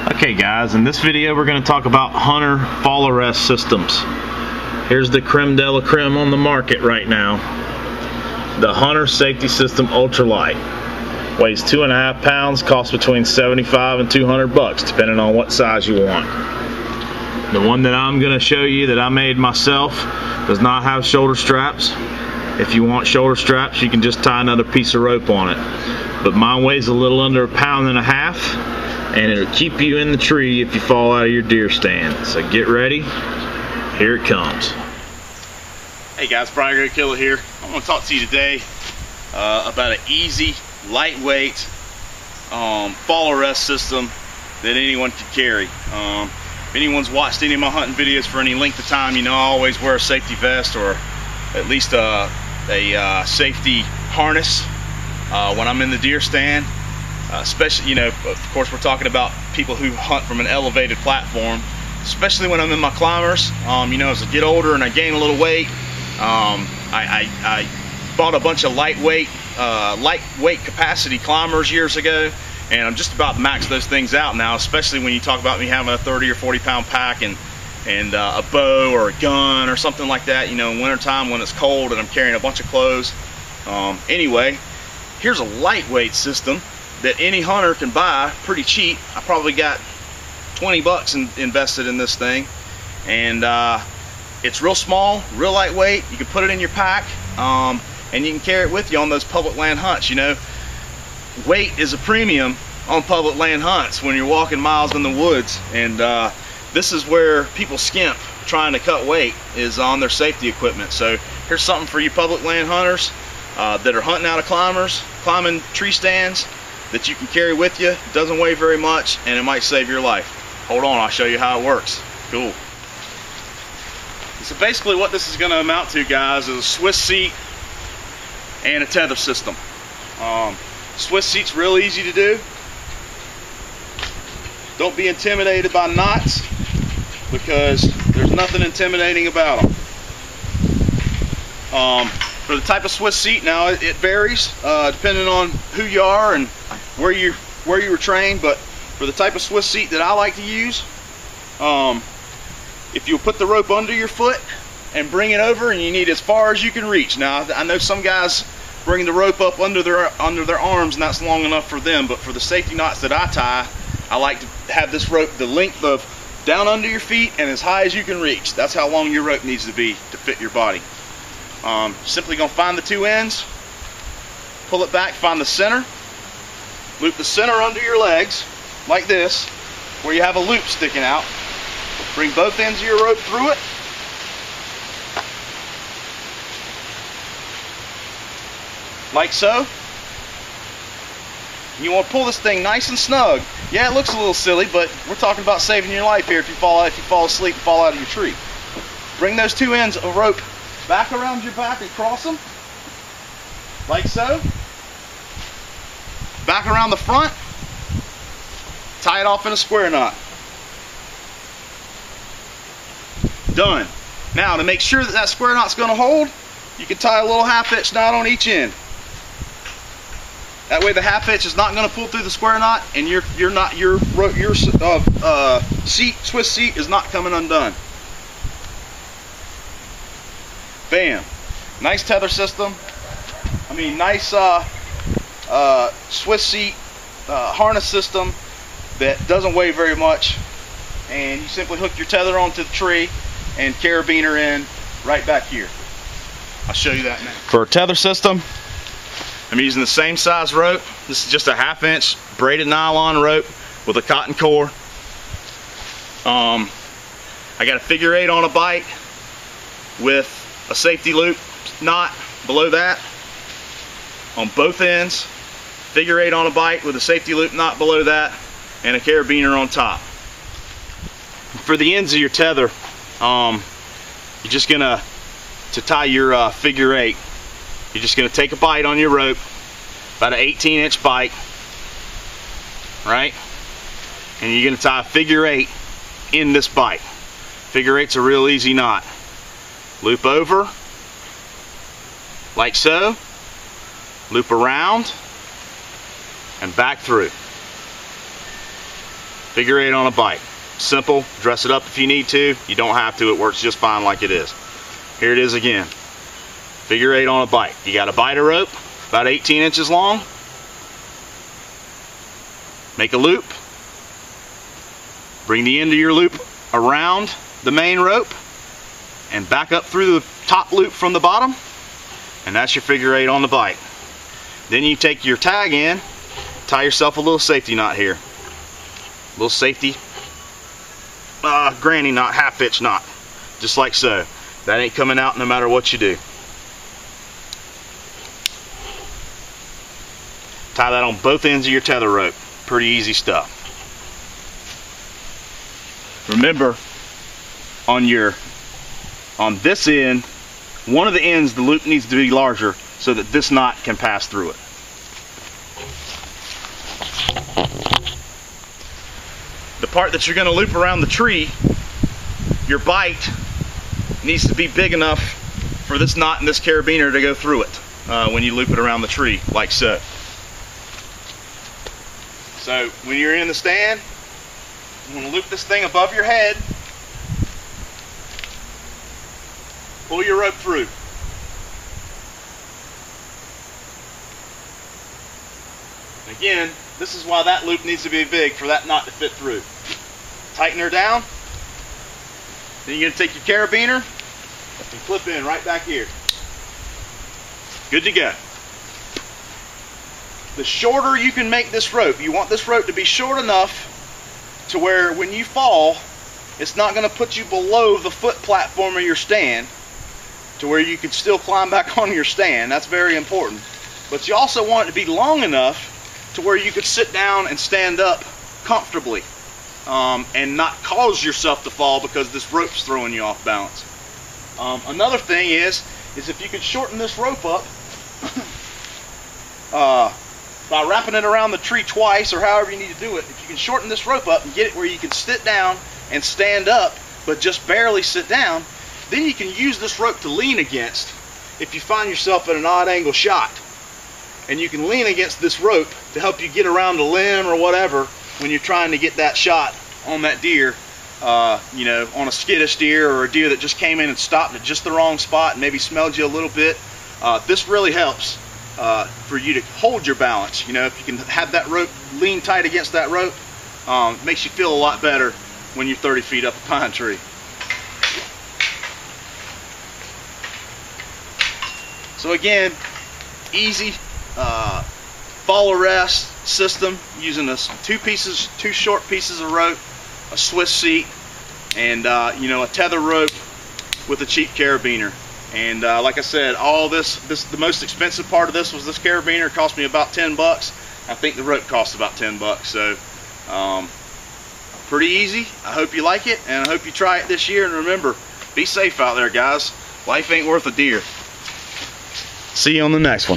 Okay guys, in this video we're going to talk about hunter fall arrest systems. Here's the creme de la creme on the market right now. The Hunter Safety System Ultralight. Weighs 2.5 pounds, costs between $75 and $200 depending on what size you want. The one that I'm going to show you that I made myself does not have shoulder straps. If you want shoulder straps, you can just tie another piece of rope on it. But mine weighs a little under 1.5 pounds. And it'll keep you in the tree if you fall out of your deer stand. So get ready, here it comes. Hey guys, Brian Great Killer here. I'm going to talk to you today about an easy, lightweight fall arrest system that anyone can carry. If anyone's watched any of my hunting videos for any length of time, you know I always wear a safety vest or at least a safety harness when I'm in the deer stand. Especially, you know, of course we're talking about people who hunt from an elevated platform, especially when I'm in my climbers. You know, as I get older and I gain a little weight, I bought a bunch of lightweight capacity climbers years ago, and I'm just about to max those things out now, especially when you talk about me having a 30 or 40 pound pack and a bow or a gun or something like that, you know, in wintertime when it's cold and I'm carrying a bunch of clothes. Anyway, here's a lightweight system that any hunter can buy pretty cheap. I probably got 20 bucks invested in this thing, and it's real small, real lightweight. You can put it in your pack, and you can carry it with you on those public land hunts. You know, weight is a premium on public land hunts when you're walking miles in the woods, and this is where people skimp trying to cut weight, is on their safety equipment. So here's something for you public land hunters that are hunting out of climbing tree stands, that you can carry with you. It doesn't weigh very much and it might save your life. Hold on, I'll show you how it works. Cool. So basically what this is going to amount to, guys, is a Swiss seat and a tether system. Swiss seat's real easy to do. Don't be intimidated by knots, because there's nothing intimidating about them. For the type of Swiss seat, now it varies depending on who you are and where you were trained, but for the type of Swiss seat that I like to use, if you'll put the rope under your foot and bring it over, and you need as far as you can reach. Now I know some guys bring the rope up under their arms and that's long enough for them, but for the safety knots that I tie, I like to have this rope the length of down under your feet and as high as you can reach. That's how long your rope needs to be to fit your body. Simply gonna find the two ends, pull it back, find the center, loop the center under your legs like this, where you have a loop sticking out. Bring both ends of your rope through it, like so. You want to pull this thing nice and snug. Yeah, it looks a little silly, but we're talking about saving your life here if you fall asleep and fall out of your tree. Bring those two ends of rope back around your back and cross them, like so. Back around the front, tie it off in a square knot. Done. Now, to make sure that that square knot's going to hold, you can tie a little half-hitch knot on each end. That way the half-hitch is not going to pull through the square knot, and your Swiss seat is not coming undone. Bam. Nice tether system. I mean, nice Swiss seat harness system that doesn't weigh very much, and you simply hook your tether onto the tree and carabiner in right back here. I'll show you that now. For a tether system, I'm using the same size rope. This is just a 1/2 inch braided nylon rope with a cotton core. I got a figure 8 on a bite with a safety loop knot below that on both ends, figure 8 on a bite with a safety loop knot below that, and a carabiner on top. For the ends of your tether, you're just gonna, to tie your figure 8, you're just gonna take a bite on your rope, about an 18-inch bite, right? And you're gonna tie a figure 8 in this bite. Figure 8's a real easy knot. Loop over, like so, loop around, and back through. Figure 8 on a bike. Simple. Dress it up if you need to. You don't have to. It works just fine like it is. Here it is again. Figure 8 on a bike. You got a biter rope about 18 inches long. Make a loop. Bring the end of your loop around the main rope and back up through the top loop from the bottom, and that's your figure 8 on the bike. Then you take your tag in, tie yourself a little safety knot here. A little safety granny knot, half hitch knot, just like so. That ain't coming out no matter what you do. Tie that on both ends of your tether rope. Pretty easy stuff. Remember, on this end, one of the ends, the loop needs to be larger so that this knot can pass through it. The part that you're going to loop around the tree, your bite needs to be big enough for this knot and this carabiner to go through it when you loop it around the tree, like so. So when you're in the stand, you want to loop this thing above your head, pull your rope through. Again, this is why that loop needs to be big, for that knot to fit through. Tighten her down. Then you're going to take your carabiner and clip in right back here. Good to go. The shorter you can make this rope, you want this rope to be short enough to where when you fall, it's not going to put you below the foot platform of your stand, to where you can still climb back on your stand. That's very important. But you also want it to be long enough to where you could sit down and stand up comfortably and not cause yourself to fall because this rope's throwing you off balance. Another thing is if you could shorten this rope up by wrapping it around the tree twice, or however you need to do it. If you can shorten this rope up and get it where you can sit down and stand up, but just barely sit down, then you can use this rope to lean against if you find yourself at an odd angle shot. And you can lean against this rope to help you get around a limb or whatever when you're trying to get that shot on that deer, you know, on a skittish deer or a deer that just came in and stopped at just the wrong spot and maybe smelled you a little bit. This really helps for you to hold your balance. You know, if you can have that rope lean tight against that rope, it makes you feel a lot better when you're 30 feet up a pine tree. So again, easy fall arrest system using two short pieces of rope, a Swiss seat, and you know, a tether rope with a cheap carabiner. And like I said, all this the most expensive part of this was this carabiner. It cost me about 10 bucks. I think the rope cost about 10 bucks. So pretty easy. I hope you like it, and I hope you try it this year. And remember, be safe out there, guys. Life ain't worth a deer. See you on the next one.